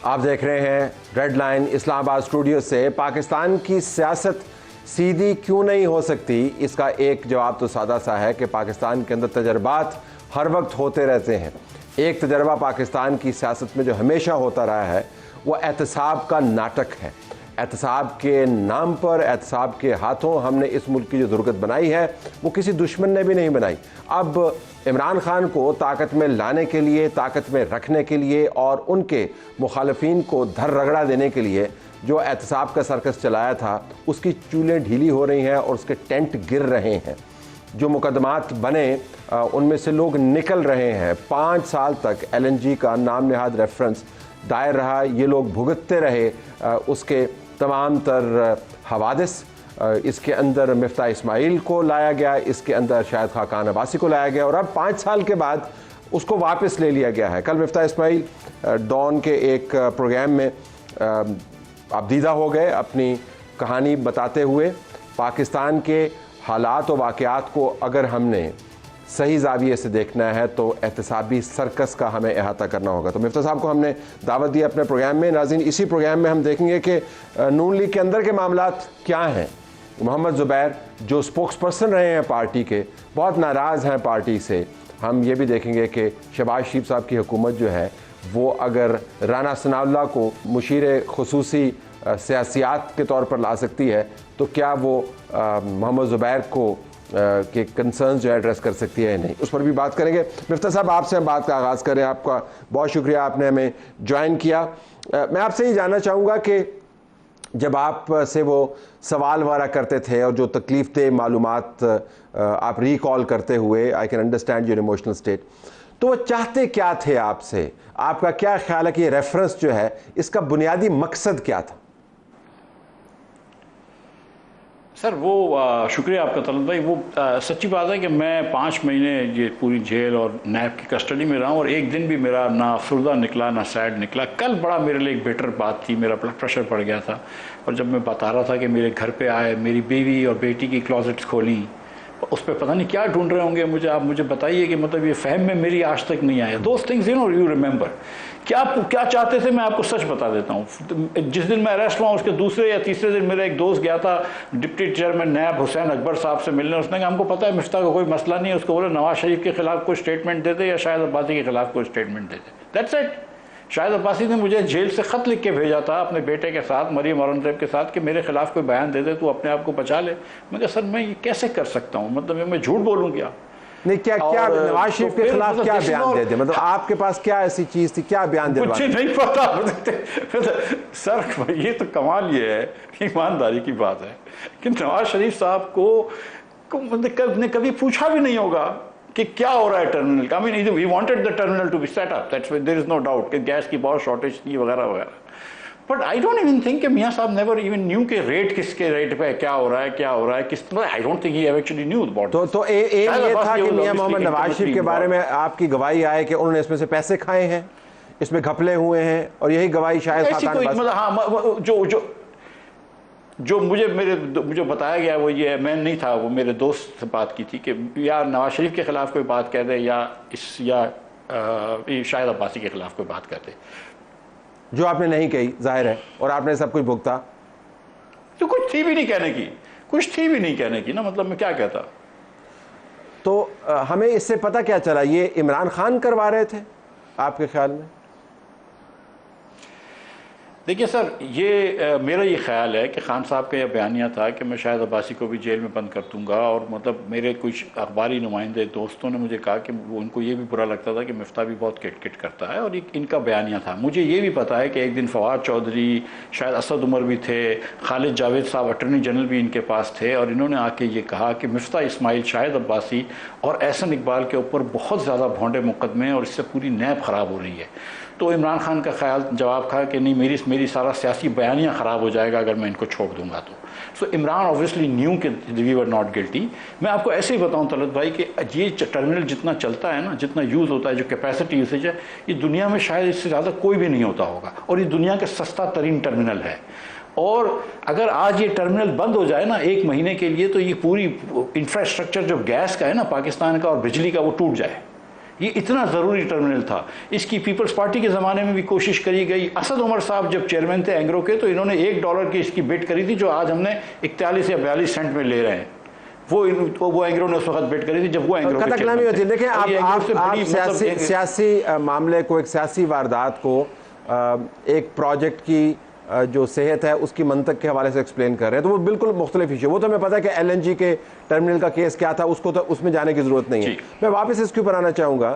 आप देख रहे हैं रेड लाइन इस्लामाबाद स्टूडियो से। पाकिस्तान की सियासत सीधी क्यों नहीं हो सकती, इसका एक जवाब तो सादा सा है कि पाकिस्तान के अंदर तजर्बात हर वक्त होते रहते हैं। एक तजर्बा पाकिस्तान की सियासत में जो हमेशा होता रहा है वो एहतसाब का नाटक है। एहतसाब के नाम पर, एहतसाब के हाथों हमने इस मुल्क की जो दुर्गत बनाई है वो किसी दुश्मन ने भी नहीं बनाई। अब इमरान खान को ताकत में लाने के लिए, ताकत में रखने के लिए और उनके मुखालफिन को धर रगड़ा देने के लिए जो एहतसाब का सर्कस चलाया था उसकी चूलें ढीली हो रही हैं और उसके टेंट गिर रहे हैं। जो मुकदमात बने उनमें से लोग निकल रहे हैं। 5 साल तक LNG का नाम नहाद रेफरेंस दायर रहा, ये लोग भुगतते रहे उसके तमाम तर हवादिस। इसके अंदर मिफ्ता इस्माइल को लाया गया, इसके अंदर शाहिद खाकान अब्बासी को लाया गया और अब 5 साल के बाद उसको वापस ले लिया गया है। कल मिफ्ता इस्माइल डॉन के एक प्रोग्राम में अबदीदा हो गए अपनी कहानी बताते हुए। पाकिस्तान के हालात और वाक़यात को अगर हमने सही ज़ाविये से देखना है तो एहतसाबी सर्कस का हमें अहाता करना होगा। तो मिफ्ता साहब को हमने दावत दी अपने प्रोग्राम में। नाज़रीन, इसी प्रोग्राम में हम देखेंगे कि नून लीग के अंदर के मामलात क्या हैं। मोहम्मद ज़ुबैर जो स्पोक्स पर्सन रहे हैं पार्टी के, बहुत नाराज़ हैं पार्टी से। हम ये भी देखेंगे कि शहबाज शरीफ साहब की हुकूमत जो है वो अगर राना सनाउल्लाह को मुशीर खुसूसी सियासियात के तौर पर ला सकती है तो क्या वो मोहम्मद ज़ुबैर को के कंसर्न्स जो एड्रेस कर सकती है या नहीं, उस पर भी बात करेंगे। मिफ्ता साहब, आपसे हम बात का आगाज़ करें। आपका बहुत शुक्रिया, आपने हमें ज्वाइन किया। मैं आपसे ये जानना चाहूँगा कि जब आप से वो सवाल वारा करते थे और जो तकलीफ दे मालूमात आप रिकॉल करते हुए, I can understand your emotional state, तो वो चाहते क्या थे आपसे? आपका क्या ख्याल है कि ये रेफरेंस जो है इसका बुनियादी मकसद क्या था? सर वो शुक्रिया आपका तलब भाई। वो सच्ची बात है कि मैं 5 महीने ये पूरी जेल और नैब की कस्टडी में रहा हूँ और एक दिन भी मेरा ना अफसरदा निकला ना सैड निकला। कल बड़ा मेरे लिए एक बेटर बात थी, मेरा ब्लड प्रेशर बढ़ गया था और जब मैं बता रहा था कि मेरे घर पे आए, मेरी बीवी और बेटी की क्लॉजेट्स खोली, उस पर पता नहीं क्या ढूंढ रहे होंगे मुझे, आप मुझे बताइए कि मतलब ये फहम में मेरी आज तक नहीं आया। Those things you remember. क्या चाहते थे मैं आपको सच बता देता हूँ। जिस दिन मैं अरेस्ट हुआ उसके दूसरे या तीसरे दिन मेरा एक दोस्त गया था डिप्टी चेयरमैन नैब हुसैन अकबर साहब से मिलने। उसने कहा हमको पता है मिफ्ता का कोई मसला नहीं है, उसको बोले नवाज शरीफ के खिलाफ कोई स्टेटमेंट दे दे या शाहिद अब्बासी के खिलाफ कोई statement they they, that's it. Shahid Abbasi ने मुझे जेल से ख़त लिख के भेजा था अपने बेटे के साथ, मरियम औरंगज़ेब के साथ, कि मेरे खिलाफ कोई बयान दे दे तो अपने आप को बचा ले। मैं कहा सर मैं ये कैसे कर सकता हूँ, मतलब मैं झूठ बोलूँ क्या? नहीं, क्या नवाज शरीफ के खिलाफ मतलब क्या बयान दे दे? मतलब आपके पास क्या ऐसी चीज़ थी, क्या बयान दे? मुझे नहीं पता सर। ये तो कमाल ये है, ईमानदारी की बात है कि नवाज शरीफ साहब को कभी पूछा भी नहीं होगा कि क्या हो रहा है टर्मिनल का। I mean we wanted the terminal to be set up, that's there is no doubt कि गैस की बहुत शॉर्टेज थी वगैरह वगैरह। But I don't even think कि मियां साहब नेवर इवन न्यू के रेट किसके रेट पे क्या हो रहा है किस तरह। I don't think he actually knew about. तो ये था कि मियां मोहम्मद नवाज शरीफ के बारे में आपकी गवाही आए कि उन्होंने इसमें से पैसे खाए हैं, इसमें घपले हुए हैं, और यही गवाही शायद जो मुझे बताया गया वो ये, मैं नहीं था, वो मेरे दोस्त से बात की थी कि या नवाज शरीफ के खिलाफ कोई बात कह दे या शाहिद अब्बासी के खिलाफ कोई बात कह दे, जो आपने नहीं कही जाहिर है, और आपने सब कुछ भुगता। तो कुछ थी भी नहीं कहने की ना, मतलब मैं क्या कहता। तो हमें इससे पता क्या चला, ये इमरान खान करवा रहे थे आपके ख्याल में? देखिए सर, ये मेरा ये ख्याल है कि खान साहब का यह बयानिया था कि मैं शाहिद अब्बासी को भी जेल में बंद कर दूंगा, और मतलब मेरे कुछ अखबारी नुमाइंदे दोस्तों ने मुझे कहा कि वो उनको ये भी बुरा लगता था कि मिफ्ता भी बहुत किट करता है, और इनका बयानिया था। मुझे ये भी पता है कि एक दिन फवाद चौधरी, शायद असद उमर भी थे, खालिद जावेद साहब अटर्नी जनरल भी इनके पास थे, और इन्होंने आके ये कहा कि मिफ्ता इस्माइल, शाहिद अब्बासी और एहसन इकबाल के ऊपर बहुत ज़्यादा भोंडे मुकदमे हैं और इससे पूरी नैब ख़राब हो रही है। तो इमरान खान का ख्याल जवाब था कि नहीं, मेरी सारा सियासी बयानिया ख़राब हो जाएगा अगर मैं इनको छोड़ दूंगा तो। सो इमरान ऑब्वियसली न्यू कि वी वर नॉट गिल्टी। मैं आपको ऐसे ही बताऊं तलत भाई कि ये टर्मिनल जितना चलता है ना, जितना यूज़ होता है, जो कैपेसिटी यूसेज है, ये दुनिया में शायद इससे ज़्यादा कोई भी नहीं होता होगा, और ये दुनिया का सस्ता तरीन टर्मिनल है। और अगर आज ये टर्मिनल बंद हो जाए ना 1 महीने के लिए, तो ये पूरी इंफ्रास्ट्रक्चर जो गैस का है ना पाकिस्तान का और बिजली का, वो टूट जाए। ये इतना ज़रूरी टर्मिनल था। इसकी पीपल्स पार्टी के ज़माने में भी कोशिश करी गई। असद उमर साहब जब चेयरमैन थे एंग्रो के, तो इन्होंने $1 की इसकी बिड करी थी, जो आज हमने 41 या 42 सेंट में ले रहे हैं। वो एंग्रो ने उस वक्त बिड करी थी जब वो एंग्रो के कतकलामी होती है। देखिए, आप मतलब सियासी मामले को, एक सियासी वारदात को एक प्रोजेक्ट की जो सेहत है उसकी मंतक के हवाले से एक्सप्लेन कर रहे हैं, तो वो बिल्कुल मुख्तलिफ इशू। वो तो हमें पता है कि LNG के टर्मिनल का केस क्या था, उसको तो उसमें जाने की ज़रूरत नहीं है। मैं वापस इसके ऊपर आना चाहूँगा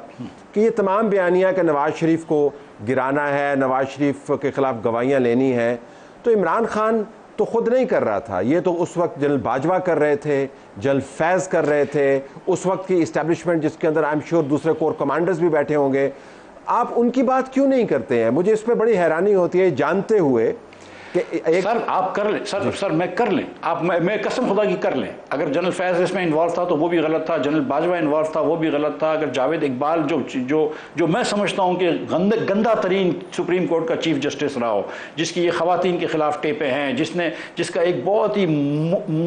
कि ये तमाम बयानिया कि नवाज़ शरीफ को गिराना है, नवाज़ शरीफ के ख़िलाफ़ गवाहियाँ लेनी है, तो इमरान खान तो ख़ुद नहीं कर रहा था, ये तो उस वक्त जनरल बाजवा कर रहे थे, जनरल फैज़ कर रहे थे, उस वक्त की इस्टेब्लिशमेंट जिसके अंदर आई एम श्योर दूसरे कोर कमांडर्स भी बैठे होंगे। आप उनकी बात क्यों नहीं करते हैं? मुझे इस पर बड़ी हैरानी होती है, जानते हुए कि सर आप कर लें, सर मैं कर लें, आप मैं कसम खुदा की कर लें। अगर जनरल फैज़ इसमें इन्वॉल्व था तो वो भी गलत था, जनरल बाजवा इन्वॉल्व था वो भी गलत था। अगर जावेद इकबाल जो मैं समझता हूँ कि गंदा तरीन सुप्रीम कोर्ट का चीफ जस्टिस रहा हो, जिसकी ये ख़वातीन के खिलाफ टेपें हैं, जिसका एक बहुत ही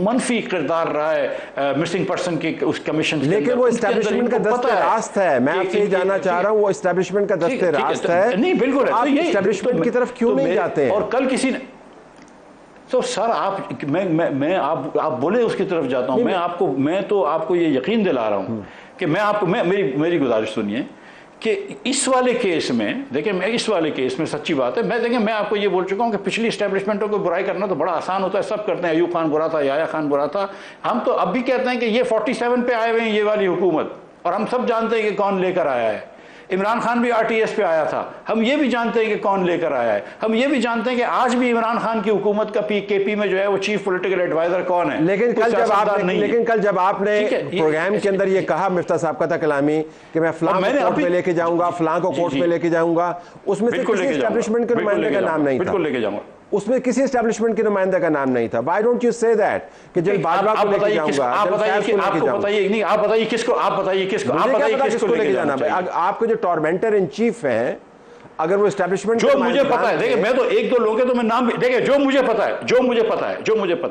मनफी किरदार रहा है मिसिंग पर्सन के उस कमीशन। लेकिन वो एस्टेब्लिशमेंट का दस्ते रास्त है। मैं आपसे ये जानना चाह रहा हूँ, वो एस्टेब्लिशमेंट का दस्ते रास्त है। नहीं बिल्कुल, आप एस्टेब्लिशमेंट की तरफ क्यों नहीं जाते हैं? और कल किसी ने तो सर आप बोले उसकी तरफ जाता हूं। मैं तो आपको ये यकीन दिला रहा हूं कि मेरी गुजारिश सुनिए कि इस वाले केस में, देखिए मैं इस वाले केस में सच्ची बात है, मैं आपको ये बोल चुका हूं कि पिछली एस्टेब्लिशमेंटों को बुराई करना तो बड़ा आसान होता है, सब करते हैं। अयूब खान बुरा था, याया खान बुरा था, हम तो अब भी कहते हैं कि ये 47 पे आए हुए हैं ये वाली हुकूमत, और हम सब जानते हैं कि कौन लेकर आया है। इमरान खान भी RTS पे आया था, हम ये भी जानते हैं कि कौन लेकर आया है। हम ये भी जानते हैं कि आज भी इमरान खान की हुकूमत का KP में जो है वो चीफ पॉलिटिकल एडवाइजर कौन है। लेकिन कल जब आपने प्रोग्राम के अंदर ये कहा, मिफ्ता साहब का था कलामी, कि मैं फलां को कोर्ट में लेके जाऊंगा, फलां को कोर्ट में लेके जाऊंगा, उसमें से किसी एस्टेब्लिशमेंट के नुमाइंदे का नाम नहीं था। बिल्कुल लेके जाऊंगा, उसमें किसी एस्टेब्लिशमेंट के नुमाइंदा का नाम नहीं था। Why don't you say that कि जब बाजवा को लेके जाऊंगा, आप बताइए किसको लेके जाना है। आपके जो टॉर्मेंटर इन चीफ हैं, अगर वो एस्टेब्लिशमेंट, जो मुझे पता है, देखिए मैं तो एक दो लोग हैं तो मैं नाम भी, देखिए जो मुझे पता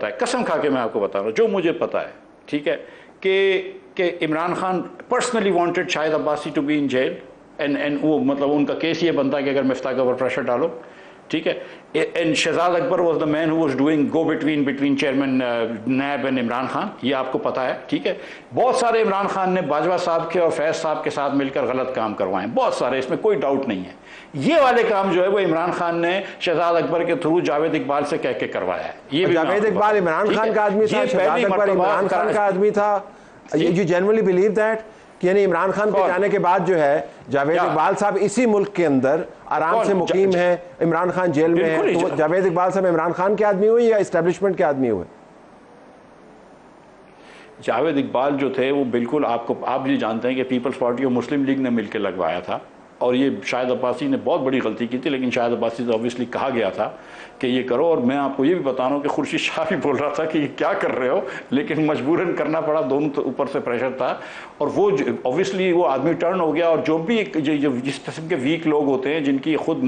है कसम खा के मैं आपको बता रहा हूं, जो मुझे पता है, ठीक है, कि Imran Khan personally wanted Shahid Abbasi to be in jail, and वो मतलब उनका केस ये बनता है कि अगर मिफ्ता के ऊपर प्रेशर डालो, ठीक है। And Shahzad Akbar was the man who was doing go between chairman NAB and Imran Khan, ये आपको पता है, ठीक है। बहुत सारे इमरान खान ने बाजवा साहब के और फैज साहब के साथ मिलकर गलत काम करवाए, बहुत सारे, इसमें कोई डाउट नहीं है। ये वाले काम जो है वो इमरान खान ने शहजाद अकबर के थ्रू जावेद इकबाल से कह के करवाया है। ये जावेद इकबाल इमरान खान का आदमी था, शहजाद अकबर इमरान खान का आदमी था। यू जेन्युइनली बिलीव दैट कि यानी इमरान खान के जाने के बाद जो है जावेद इकबाल साहब इसी मुल्क के अंदर आराम से मुकीम है, इमरान खान जेल में है, तो जावेद इकबाल साहब इमरान खान के आदमी हुए या एस्टेब्लिशमेंट के आदमी हुए? जावेद इकबाल जो थे वो बिल्कुल आप ये जानते हैं कि पीपल्स पार्टी और मुस्लिम लीग ने मिलकर लगवाया था, और ये शाहिद अब्बासी ने बहुत बड़ी गलती की थी, लेकिन शाहिद अब्बासी से ऑब्वियसली कहा गया था कि ये करो। और मैं आपको ये भी बता रहा हूँ कि खुर्शीद शाह भी बोल रहा था कि ये क्या कर रहे हो, लेकिन मजबूरन करना पड़ा, दोनों तो ऊपर से प्रेशर था। और वो ऑब्वियसली वो आदमी टर्न हो गया, और जो भी जिस किस्म के वीक लोग होते हैं, जिनकी खुद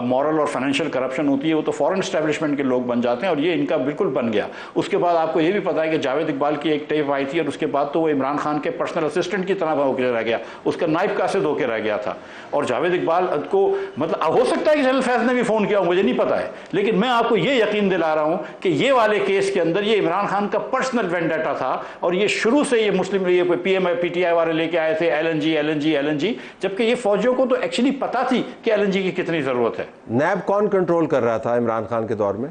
मॉरल और फाइनेंशियल करप्शन होती है, वो तो फॉरेन एस्टेब्लिशमेंट के लोग बन जाते हैं, और ये इनका बिल्कुल बन गया। उसके बाद आपको ये भी पता है कि जावेद इकबाल की एक टेप आई थी, और उसके बाद तो वो इमरान खान के पर्सनल असिस्टेंट की तरह होकर रह गया, उसका नाइब कासिद होकर रह गया था। और जावेद इकबाल को मतलब हो सकता है कि जनरल फैज ने भी फोन किया, मुझे नहीं पता है, लेकिन मैं आपको ये यकीन दिला रहा हूं कि ये वाले केस के अंदर ये इमरान खान का पर्सनल वेंडेटा था, और ये शुरू से ये मुस्लिम PTI वाले लेके आए थे LNG, जबकि ये फौजियों को तो एक्चुअली पता थी कि LNG की कितनी जरूरत है। नैब कौन कंट्रोल कर रहा था इमरान खान के दौर में?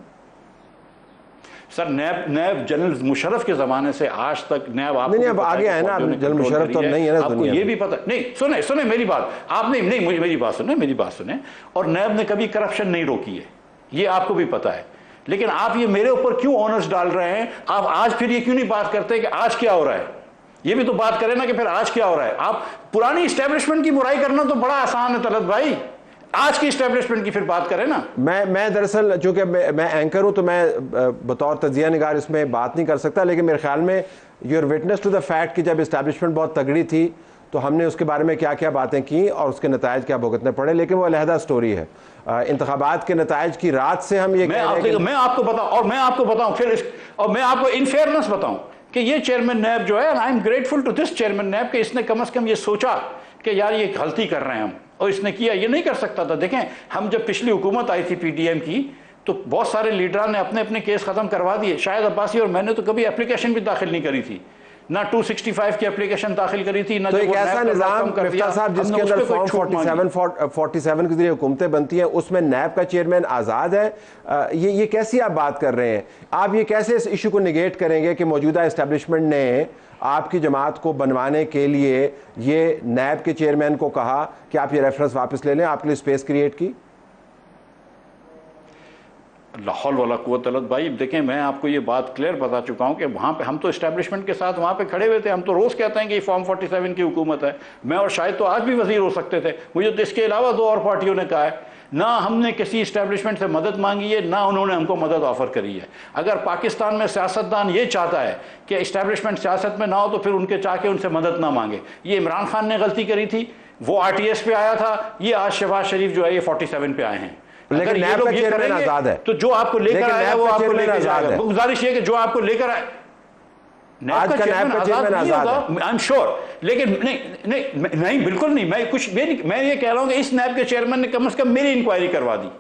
सर नैब जनरल मुशर्रफ के जमाने से आज तक नैब आप नहीं, अब आगे है ना, जनरल मुशर्रफ तो नहीं है ना, आपको ये भी पता नहीं। सुने मेरी बात, आपने नहीं मेरी बात सुने, और नैब ने कभी करप्शन नहीं रोकी है, ये आपको भी पता है। लेकिन आप ये मेरे ऊपर क्यों ऑनर्स डाल रहे हैं? आप आज फिर ये क्यों नहीं बात करते कि आज क्या हो रहा है? ये भी तो बात करें ना कि फिर आज क्या हो रहा है। आप पुरानी एस्टेब्लिशमेंट की बुराई करना तो बड़ा आसान है तलत भाई, आज की एस्टेब्लिशमेंट की फिर बात करें ना। मैं दरअसल चूंकि मैं एंकर हूं तो मैं बतौर तजिया निगार इसमें बात नहीं कर सकता, लेकिन मेरे ख्याल में your witness to the fact कि जब एस्टेब्लिशमेंट बहुत तगड़ी थी तो हमने उसके बारे में क्या क्या बातें की और उसके नतायज क्या भुगतने पड़े, लेकिन वो अलहदा स्टोरी है। इंतखाबात के नतायज की रात से हम ये मैं आपको बताऊं और मैं आपको इन फेयरनेस बताऊं कि ये चेयरमैन नैब जो है, I am grateful to this chairman NAB कि इसने कम से कम ये सोचा कि यार ये गलती कर रहे हैं हम, और इसने किया, ये नहीं कर सकता था। देखें, हम जब पिछली हुकूमत आई थी पीडीएम की, तो बहुत सारे लीडर ने अपने अपने केस ख़त्म करवा दिए। शाहिद अब्बासी और मैंने तो कभी एप्लीकेशन भी दाखिल नहीं करी थी, ना 265 की एप्लीकेशन दाखिल करी थी, ना तो एक ऐसा निजाम मिफ्ता साहब जिसके अंदर फॉर्म 47 के जरिए हुकूमतें बनती हैं, उसमें नैब का चेयरमैन आज़ाद है, ये कैसी आप बात कर रहे हैं? आप ये कैसे इस इशू को निगेट करेंगे कि मौजूदा इस्टेब्लिशमेंट ने आपकी जमात को बनवाने के लिए ये नैब के चेयरमैन को कहा कि आप ये रेफरेंस वापस ले लें, आपके लिए स्पेस क्रिएट की? लाहौल वाला कुव्वत अल्लाह भाई, देखें मैं आपको ये बात क्लियर बता चुका हूँ कि वहाँ पे हम तो इस्टेब्लिशमेंट के साथ वहाँ पे खड़े हुए थे। हम तो रोज़ कहते हैं कि ये फॉर्म 47 की हुकूमत है। मैं और शायद तो आज भी वजीर हो सकते थे, मुझे तो इसके अलावा 2 और पार्टियों ने कहा है। ना हमने किसी इस्टेब्लिशमेंट से मदद मांगी है, ना उन्होंने हमको मदद ऑफर करी है। अगर पाकिस्तान में सियासतदान ये चाहता है कि इस्टेब्लिशमेंट सियासत में ना हो, तो फिर उनके चाह के उनसे मदद ना मांगे। ये इमरान खान ने गलती करी थी, वो RTS पे आया था, ये आज शहबाज शरीफ जो है ये 47 पे आए हैं। लेकिन ये लोग ये करेंगे आजाद है, तो जो आपको लेकर आया वो आपको लेकर जाएगा। गुजारिश ये कि जो आपको लेकर आए, आज का नैब का चेयरमैन आजाद है, आई एम श्योर। लेकिन नहीं बिल्कुल नहीं, मैं ये कह रहा हूं कि इस नैब के चेयरमैन ने कम से कम मेरी इंक्वायरी करवा दी,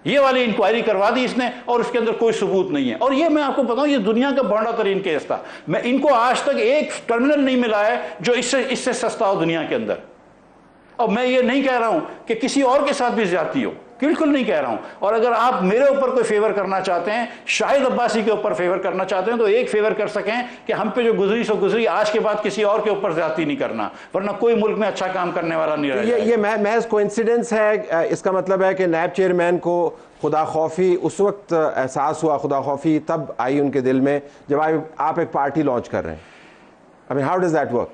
ये वाली इंक्वायरी करवा दी इसने, और उसके अंदर कोई सबूत नहीं है। और ये मैं आपको बताऊं, ये दुनिया का बड़ा तरीन केस था। मैं इनको आज तक एक टर्मिनल नहीं मिला है जो इससे सस्ता हो दुनिया के अंदर। और मैं ये नहीं कह रहा हूं कि किसी और के साथ भी ज्यादती हो, बिल्कुल नहीं कह रहा हूं। और अगर आप मेरे ऊपर कोई फेवर करना चाहते हैं, शाहिद अब्बासी के ऊपर फेवर करना चाहते हैं, तो एक फेवर कर सकें कि हम पे जो गुजरी सो गुजरी, आज के बाद किसी और के ऊपर ज्यादती नहीं करना, वरना कोई मुल्क में अच्छा काम करने वाला नहीं रहेगा। ये महज कोइंसिडेंस है? इसका मतलब है कि नैब चेयरमैन को खुदा खौफी उस वक्त एहसास हुआ, खुदा खौफी तब आई उनके दिल में जब आप एक पार्टी लॉन्च कर रहे हैं? I mean how does that work?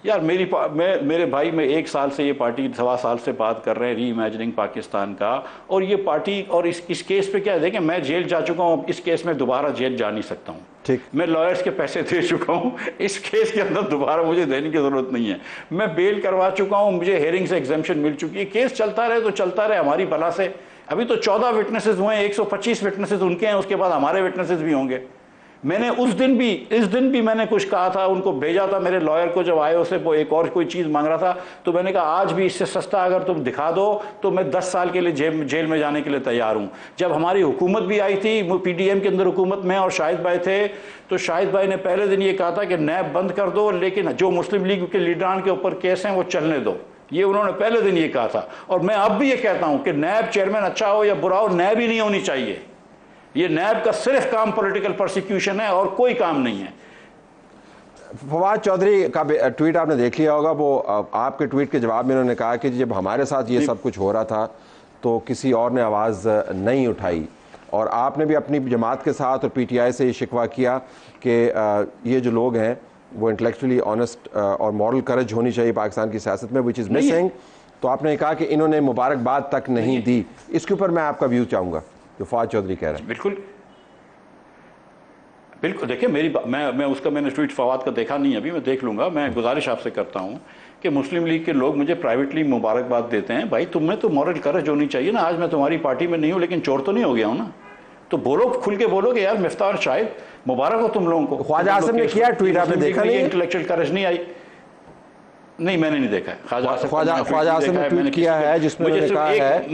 यार मेरे भाई, मैं 1 साल से ये पार्टी 1.25 साल से बात कर रहे हैं री इमेजिनिंग पाकिस्तान का, और ये पार्टी और इस केस पे क्या है, देखें मैं जेल जा चुका हूँ, इस केस में दोबारा जेल जा नहीं सकता हूँ। ठीक, मैं लॉयर्स के पैसे दे चुका हूँ, इस केस के अंदर दोबारा मुझे देने की जरूरत नहीं है। मैं बेल करवा चुका हूँ, मुझे हेयरिंग से एग्जेम्पशन मिल चुकी है। केस चलता रहे तो चलता रहे, हमारी भला से। अभी तो 14 विटनेसेस हुए हैं, 125 विटनेसेस उनके हैं, उसके बाद हमारे विटनेसेस भी होंगे। मैंने इस दिन भी मैंने कुछ कहा था, उनको भेजा था मेरे लॉयर को, जब आए उसे वो एक और कोई चीज़ मांग रहा था, तो मैंने कहा आज भी इससे सस्ता अगर तुम दिखा दो तो मैं 10 साल के लिए जेल में जाने के लिए तैयार हूँ। जब हमारी हुकूमत भी आई थी, पीडीएम के अंदर हुकूमत में और शाहिद भाई थे, तो शाहिद भाई ने पहले दिन ये कहा था कि नैब बंद कर दो, लेकिन जो मुस्लिम लीग के लीडरान के ऊपर केस हैं वो चलने दो। ये उन्होंने पहले दिन ये कहा था। और मैं अब भी ये कहता हूँ कि नैब चेयरमैन अच्छा हो या बुरा हो, नैब ही नहीं होनी चाहिए। ये नैब का सिर्फ काम पॉलिटिकल प्रोसिक्यूशन है और कोई काम नहीं है। फवाद चौधरी का ट्वीट आपने देख लिया होगा। वो आपके ट्वीट के जवाब में उन्होंने कहा कि जब हमारे साथ ये सब कुछ हो रहा था तो किसी और ने आवाज़ नहीं उठाई, और आपने भी अपनी जमात के साथ और PTI से ये शिकवा किया कि ये जो लोग हैं वो इंटेलेक्चुअली ऑनेस्ट और मॉरल करेज होनी चाहिए पाकिस्तान की सियासत में, विच इज़ मिसिंग। तो आपने कहा कि इन्होंने मुबारकबाद तक नहीं दी। इसके ऊपर मैं आपका व्यू चाहूँगा जो फवाद चौधरी कह रहे हैं। बिल्कुल बिल्कुल, देखिए मैं उसका मैंने ट्वीट फवाद का देखा नहीं, अभी मैं देख लूँगा। मैं गुजारिश आपसे करता हूँ कि मुस्लिम लीग के लोग मुझे प्राइवेटली मुबारकबाद देते हैं। भाई तुम्हें तो मॉरल करेज होनी चाहिए ना। आज मैं तुम्हारी पार्टी में नहीं हूँ, लेकिन चोर तो नहीं हो गया हूँ ना। तो बोलो, खुल के बोलो कि यार मिफ्ता और शाहिद मुबारक हो तुम लोगों को। ख्वाजा आसिम ने किया ट्वीट, आपने देखा नहीं? इंटेलेक्चुअल करेज नहीं आई? नहीं, मैंने नहीं देखा है। ख्वाजा आसिम ने ट्वीट किया है जिसमें उन्होंने कहा है,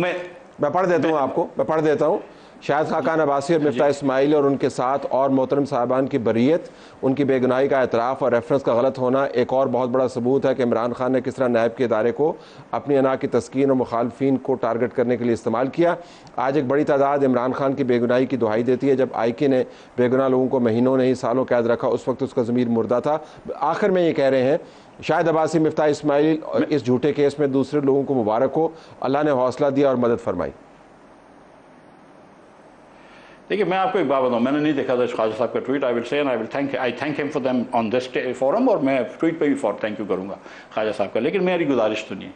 मैं पढ़ देता हूँ आपको, मैं पढ़ देता हूँ। शाहिद खाकान अब्बासी और मिफ्ता इस्माइल और उनके साथ और मोहतरम साहबान की बरीयत, उनकी बेगुनाही का एतराफ़ और रेफरेंस का गलत होना एक और बहुत बड़ा सबूत है कि इमरान खान ने किस तरह नैब के इदारे को अपनी अना की तस्कीन और मुखालफिन को टारगेट करने के लिए इस्तेमाल किया। आज एक बड़ी तादाद इमरान खान की बेगुनाही की दुहाई देती है। जब IK ने बेगुनाह लोगों को महीनों नहीं सालों कैद रखा, उस वक्त उसका ज़मीर मुर्दा था। आखिर में ये कह रहे हैं, शाहिद अब्बासी, मिफ्ता इस्माइल इस झूठे केस में दूसरे लोगों को मुबारक हो, अल्लाह ने हौसला दिया और मदद फरमाई। देखिए मैं आपको एक बात बताऊँ, मैंने नहीं देखा था ख्वाजा साहब का tweet. I will say and I thank him for them on this forum, और मैं ट्वीट पे भी थैंक यू करूँगा ख्वाजा साहब का। लेकिन मेरी गुजारिश तो नहीं है,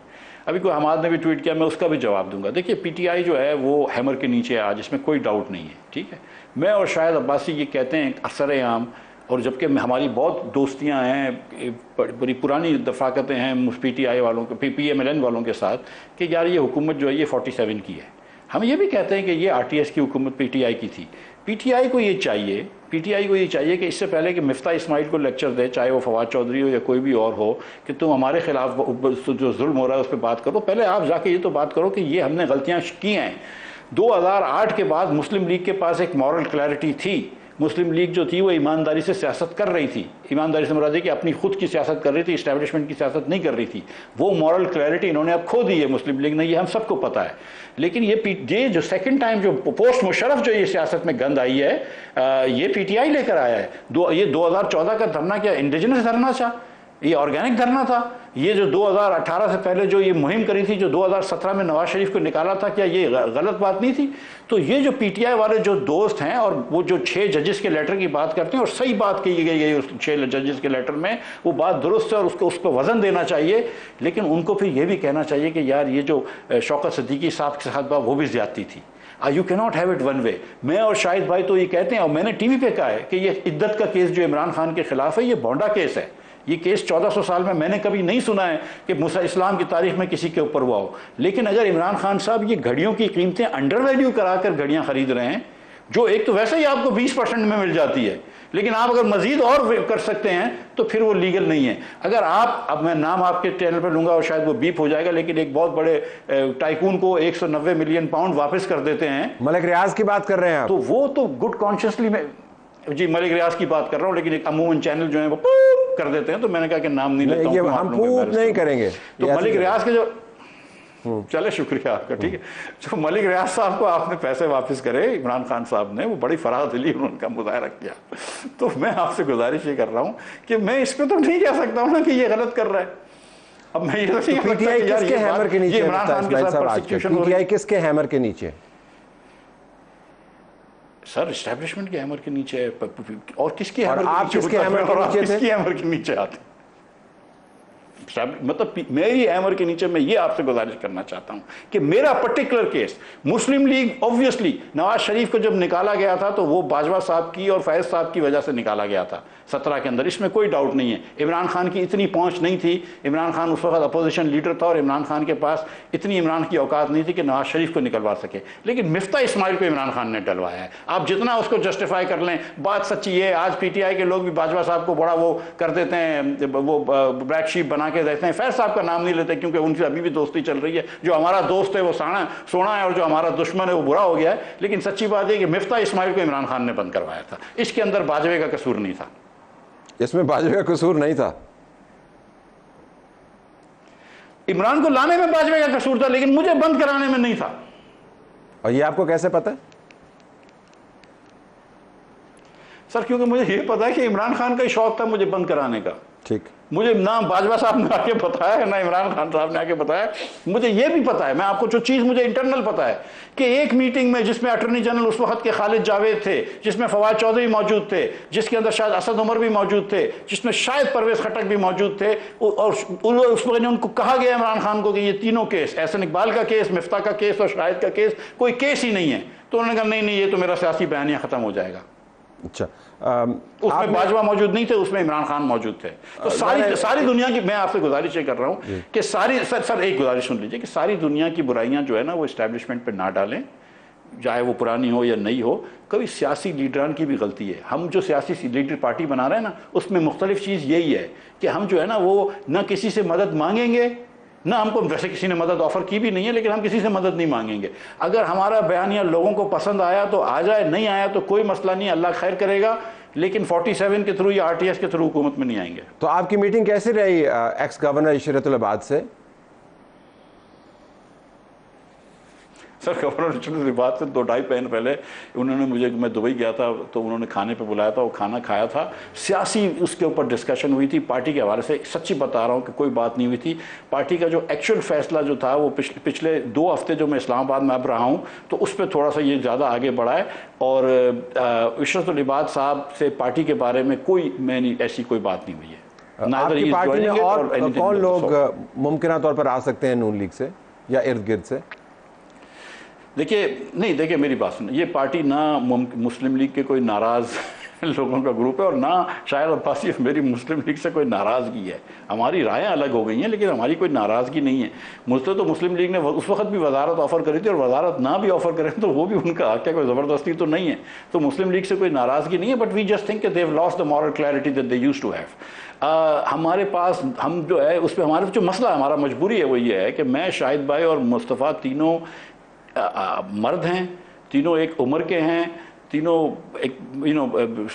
अभी कोई हमाद ने भी ट्वीट किया, मैं उसका भी जवाब दूंगा। देखिए PTI जो है वो हैमर के नीचे है आज, इसमें कोई डाउट नहीं है, ठीक है। मैं और शाहिद अब्बासी ये कहते हैं असर आम, और जबकि हमारी बहुत दोस्तियां हैं, बड़ी पुरानी दफाकतें हैं PTI वालों के, PMLN वालों के साथ, कि यार ये हुकूमत जो है ये 47 की है। हम ये भी कहते हैं कि ये RTS की हुकूमत PTI की थी। पीटीआई को ये चाहिए कि इससे पहले कि मिफ्ता इस्माइल को लेक्चर दे, चाहे वो फवाद चौधरी हो या कोई भी और हो, कि तुम हमारे खिलाफ जो जुल्म हो रहा है उस पर बात करो, पहले आप जाके ये तो बात करो कि ये हमने गलतियां की हैं। 2008 के बाद मुस्लिम लीग के पास एक मॉरल क्लैरिटी थी। मुस्लिम लीग जो थी वो ईमानदारी से सियासत कर रही थी। ईमानदारी से मुराद है कि अपनी खुद की सियासत कर रही थी, इस्टेब्लिशमेंट की सियासत नहीं कर रही थी। वो मॉरल क्लैरिटी इन्होंने अब खो दी है मुस्लिम लीग ने, ये हम सबको पता है। लेकिन ये जो सेकंड टाइम जो पोस्ट मुशर्रफ जो ये सियासत में गंद आई है, ये पीटीआई लेकर आया है। ये 2014 का धरना क्या इंडिजिनस धरना था? ये ऑर्गेनिक धरना था? ये जो 2018 से पहले जो ये मुहिम करी थी, जो 2017 में नवाज शरीफ को निकाला था, क्या ये गलत बात नहीं थी? तो ये जो पीटीआई वाले जो दोस्त हैं और वो जो 6 जजेस के लेटर की बात करते हैं, और सही बात कही गई है उस 6 जजेस के लेटर में, वो बात दुरुस्त है और उसको उस पर वजन देना चाहिए। लेकिन उनको फिर ये भी कहना चाहिए कि यार ये जो शौकत सिद्दीकी साहब के साथ बात वो भी ज्यादती थी। You cannot have it one way. मैं और शाहिद भाई तो ये कहते हैं, और मैंने टीवी पे कहा है कि ये इद्दत का केस जो इमरान खान के खिलाफ है, ये भोंडा केस है। ये केस 1400 साल में मैंने कभी नहीं सुना है कि मूसा इस्लाम की तारीख में किसी के ऊपर हुआ हो। लेकिन अगर इमरान खान साहब ये घड़ियों की कीमतें अंडर वैल्यू कराकर घड़ियां खरीद रहे हैं, जो एक तो वैसे ही आपको 20% में मिल जाती है, लेकिन आप अगर मजीद और कर सकते हैं तो फिर वो लीगल नहीं है। अगर आप, अब मैं नाम आपके चैनल पर लूंगा और शायद वो बीप हो जाएगा, लेकिन एक बहुत बड़े टाइकून को 190 मिलियन पाउंड वापस कर देते हैं, मलिक रियाज की बात कर रहे हैं आप? तो वो तो गुड कॉन्शियसली में, जी मलिक रियाज की बात कर रहा हूँ, लेकिन एक अमूमन चैनल जो है वो कर देते हैं, तो मैंने कहा कि नाम नहीं लेता हूं, हम पूछ नहीं करेंगे। तो मलिक रियाज के जो चले, शुक्रिया आपका, ठीक है। जो मलिक रियाज साहब को आपने पैसे वापस करे इमरान खान साहब ने, वो बड़ी फरादिली उनका मुजाहरा किया। तो मैं आपसे गुजारिश ये कर रहा हूँ कि मैं इस पर तो नहीं कह सकता हूँ ना कि ये गलत कर रहा है। अब मैं ये तो नहीं कह सकता कि यार ये हैमर के नीचे इमरान खान के साथ प्रोसिक्यूशन हो रही है। किसके हैमर के नीचे? सर एस्टैब्लिशमेंट के हैमर के नीचे है, और किसके हैमर के नीचे आते? मतलब मेरी हैमर के नीचे मैं ये आपसे गुजारिश करना चाहता हूं कि मेरा पर्टिकुलर केस, मुस्लिम लीग ऑब्वियसली नवाज शरीफ को जब निकाला गया था तो वो बाजवा साहब की और फैज साहब की वजह से निकाला गया था 17 के अंदर, इसमें कोई डाउट नहीं है। इमरान खान की इतनी पहुंच नहीं थी, इमरान खान उस वक्त अपोजिशन लीडर था और इमरान खान के पास इतनी इमरान की औकात नहीं थी कि नवाज शरीफ को निकलवा सके। लेकिन मिफ्ता इस्माइल को इमरान खान ने डलवाया है। आप जितना उसको जस्टिफाई कर लें, बात सच्ची है। आज पीटीआई के लोग भी बाजवा साहब को बड़ा वो कर देते हैं, वो ब्लैक शीप बना के देते हैं। फैज साहब का नाम नहीं लेते क्योंकि उनसे अभी भी दोस्ती चल रही है। जो हमारा दोस्त है वो सोना है और जो हमारा दुश्मन है वो बुरा हो गया है। लेकिन सच्ची बात है कि मिफ्ता इस्माइल को इमरान खान ने बंद करवाया था। इसके अंदर बाजवे का कसूर नहीं था। इसमें बाजवे का कसूर नहीं था? इमरान को लाने में बाजवे का कसूर था, लेकिन मुझे बंद कराने में नहीं था। और ये आपको कैसे पता है? सर क्योंकि मुझे ये पता है कि इमरान खान का ही शौक था मुझे बंद कराने का। ठीक, मुझे ना बाजवा साहब ने आके बताया ना इमरान खान साहब ने आके बताया। मुझे ये भी पता है, मैं आपको जो चीज़ मुझे इंटरनल पता है कि एक मीटिंग में जिसमें अटॉर्नी जनरल उस वक्त के खालिद जावेद थे, जिसमें फवाद चौधरी मौजूद थे, जिसके अंदर शायद असद उमर भी मौजूद थे, जिसमें शायद परवेज खटक भी मौजूद थे, और उस वक्त उनको कहा गया इमरान खान को कि ये तीनों केस, एहसन इकबाल का केस, मिफ्ता का केस और शाहिद का केस, कोई केस ही नहीं है। तो उन्होंने कहा नहीं ये तो मेरा सियासी बयानिया खत्म हो जाएगा। अच्छा, उसमें बाजवा मौजूद नहीं थे, उसमें इमरान खान मौजूद थे। तो सारी दुनिया की, मैं आपसे गुजारिश ये कर रहा हूं कि सारी सर एक गुजारिश सुन लीजिए कि सारी दुनिया की बुराइयां जो है ना वो एस्टैब्लिशमेंट पे ना डालें, चाहे वो पुरानी हो या नई हो। कभी सियासी लीडरान की भी गलती है। हम जो सियासी लीडर पार्टी बना रहे हैं ना, उसमें मुख्तलिफ चीज़ यही है कि हम जो है ना वो ना किसी से मदद मांगेंगे, ना हमको वैसे किसी ने मदद ऑफर की भी नहीं है, लेकिन हम किसी से मदद नहीं मांगेंगे। अगर हमारा बयानिया लोगों को पसंद आया तो आ जाए, नहीं आया तो कोई मसला नहीं, अल्लाह खैर करेगा। लेकिन 47 के थ्रू या आरटीएस के थ्रू हुकूमत में नहीं आएंगे। तो आपकी मीटिंग कैसी रही एक्स गवर्नर इशरतुल इबाद से? सर गवर्नर इशरतुल इबाद से 2-2.5 महीने पहले उन्होंने मुझे, मैं दुबई गया था तो उन्होंने खाने पे बुलाया था, वो खाना खाया था। सियासी उसके ऊपर डिस्कशन हुई थी पार्टी के हवाले से। सच्ची बता रहा हूँ कि कोई बात नहीं हुई थी। पार्टी का जो एक्चुअल फैसला जो था वो पिछले 2 हफ्ते जो मैं इस्लामाबाद में अब रहा हूँ तो उस पर थोड़ा सा ये ज़्यादा आगे बढ़ा है। और इशरतुल इबाद साहब से पार्टी के बारे में कोई ऐसी कोई बात नहीं हुई है। आपकी पार्टी में और कौन लोग मुमकिन तौर पर आ सकते हैं नून लीग से या इर्द गिर्द से? देखिए मेरी बात सुनिए, ये पार्टी ना मुस्लिम लीग के कोई नाराज़ लोगों का ग्रुप है और ना शायद अब्बासी मेरी मुस्लिम लीग से कोई नाराज़गी है। हमारी रायें अलग हो गई हैं लेकिन हमारी कोई नाराज़गी नहीं है। मुझसे तो मुस्लिम लीग ने उस वक्त भी वजारत ऑफ़र करी थी और वजारत ना भी ऑफ़र करें तो वो भी उनका हक है, कोई ज़बरदस्ती तो नहीं है। तो मुस्लिम लीग से कोई नाराज़गी नहीं है, but we just think they have lost the moral clarity that they used to have. हमारे पास हम जो है उस पर हमारा जो मसला हमारा मजबूरी है वो ये है कि मैं, शाहिद भाई और मुस्तफ़ा तीनों मर्द हैं, तीनों एक उम्र के हैं, तीनों एक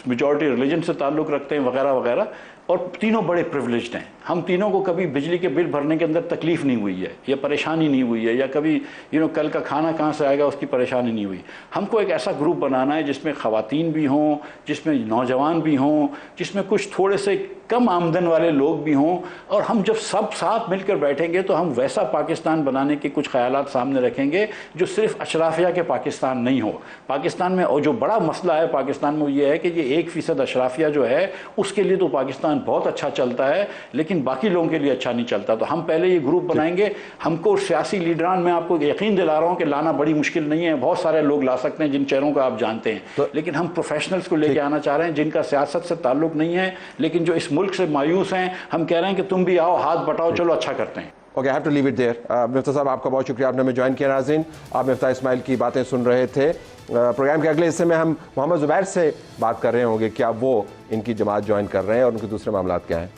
मेजॉरिटी रिलीजन से ताल्लुक़ रखते हैं वगैरह वगैरह, और तीनों बड़े प्रिविलेज्ड हैं। हम तीनों को कभी बिजली के बिल भरने के अंदर तकलीफ़ नहीं हुई है या परेशानी नहीं हुई है, या कभी कल का खाना कहाँ से आएगा उसकी परेशानी नहीं हुई। हमको एक ऐसा ग्रुप बनाना है जिसमें ख़वातीन भी हों, जिसमें नौजवान भी हों, जिसमें कुछ थोड़े से कम आमदन वाले लोग भी हों, और हम जब सब साथ मिलकर बैठेंगे तो हम वैसा पाकिस्तान बनाने के कुछ ख्यालात सामने रखेंगे जो सिर्फ अशराफिया के पाकिस्तान नहीं हो। पाकिस्तान में और जो बड़ा मसला है पाकिस्तान में वो ये है कि ये 1% अशराफिया जो है उसके लिए तो पाकिस्तान बहुत अच्छा चलता है लेकिन बाकी लोगों के लिए अच्छा नहीं चलता। तो हम पहले ये ग्रुप बनाएंगे। हमको सियासी लीडरान, मैं आपको यकीन दिला रहा हूँ कि लाना बड़ी मुश्किल नहीं है, बहुत सारे लोग ला सकते हैं जिन चेहरों को आप जानते हैं, लेकिन हम प्रोफेशनल्स को लेके आना चाह रहे हैं जिनका सियासत से ताल्लुक नहीं है लेकिन जो इस मुल्क से मायूस हैं। हम कह रहे हैं कि तुम भी आओ, हाथ बटाओ, चलो अच्छा करते हैं। Okay, I have to leave it there. Miftah साहब, आपका बहुत शुक्रिया, आपने हमें ज्वाइन किया। नाज़रीन, आप मिफ्ता इस्माइल की बातें सुन रहे थे। प्रोग्राम के अगले हिस्से में हम मोहम्मद ज़ुबैर से बात कर रहे होंगे, क्या वो इनकी जमात ज्वाइन कर रहे हैं और उनके दूसरे मामला क्या हैं।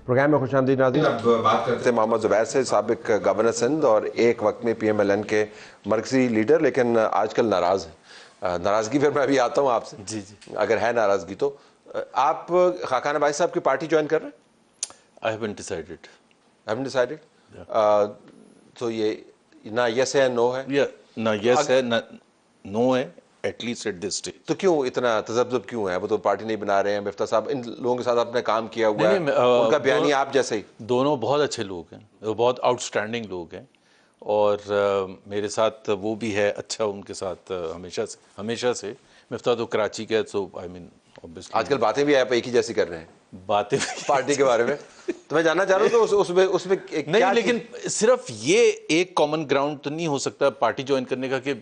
प्रोग्राम में खुशामदीद नाज़रीन। अब बात करते हैं मोहम्मद ज़ुबैर से, साबिक गवर्नर सिंध और एक वक्त में PMLN के मरकज़ी लीडर, लेकिन आजकल नाराज़ हैं। नाराज़गी फिर मैं अभी आता हूँ आपसे। जी जी, अगर है नाराज़गी तो आप खाकान अब्बासी साहब की पार्टी ज्वाइन कर रहे हैं? I haven't decided. Haven't decided? तो ये ना यस है नो है? ना यस है ना नो है, एटलीस्ट एट दिस स्टेज। तो क्यों इतना तजब्जुब क्यों है? वो तो पार्टी नहीं बना रहे हैं। मिफ्ता साहब इन लोगों के साथ आपने काम किया हुआ है, उनका बयानी आप जैसे ही। दोनों बहुत अच्छे लोग हैं, वो बहुत आउटस्टैंडिंग लोग हैं और मेरे साथ वो भी है अच्छा उनके साथ हमेशा से। मिफ्ता तो कराची का है, सो आई मीन ऑब्वियसली आजकल बातें भी आप एक ही जैसी कर रहे हैं, बातें पार्टी के बारे में। तो मैं जानना चाह रहा हूँ तो उसमें नहीं, लेकिन सिर्फ ये एक कॉमन ग्राउंड तो नहीं हो सकता पार्टी ज्वाइन करने का कि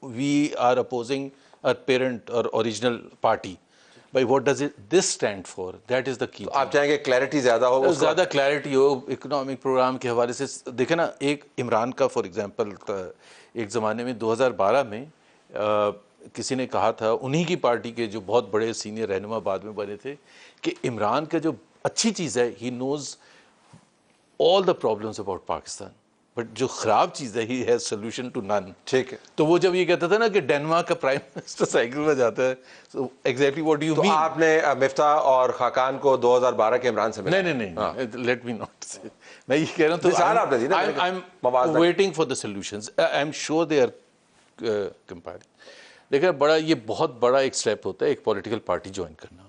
we are opposing a parent और ओरिजिनल पार्टी। भाई what does it this stand for, that is the key. आप चाहेंगे क्लैरिटी ज्यादा हो, ज़्यादा क्लैरिटी हो इकोनॉमिक प्रोग्राम के हवाले से। देखे ना, एक इमरान का फॉर एग्जांपल एक ज़माने में 2012 में किसी ने कहा था, उन्हीं की पार्टी के जो बहुत बड़े सीनियर रहनुमा बाद में बने थे, कि इमरान का जो अच्छी चीज़ है, he knows all the problems about Pakistan, but जो ख़राब चीज़ है, he has solution to none. ठीक है। तो वो जब ये कहता था ना कि डेनमार्क का प्राइम मिनिस्टर साइकिल में जाता है, so exactly what do you mean? आपने मिफ्ता और खाकान को 2012 के इमरान से मिला? नहीं, लेट मी नॉट से। मैं ये कह रहा हूँ, तो I am waiting for the solutions. I am sure they are conspiring. देखिए, ये बहुत बड़ा एक स्टेप होता है एक पॉलिटिकल पार्टी ज्वाइन करना।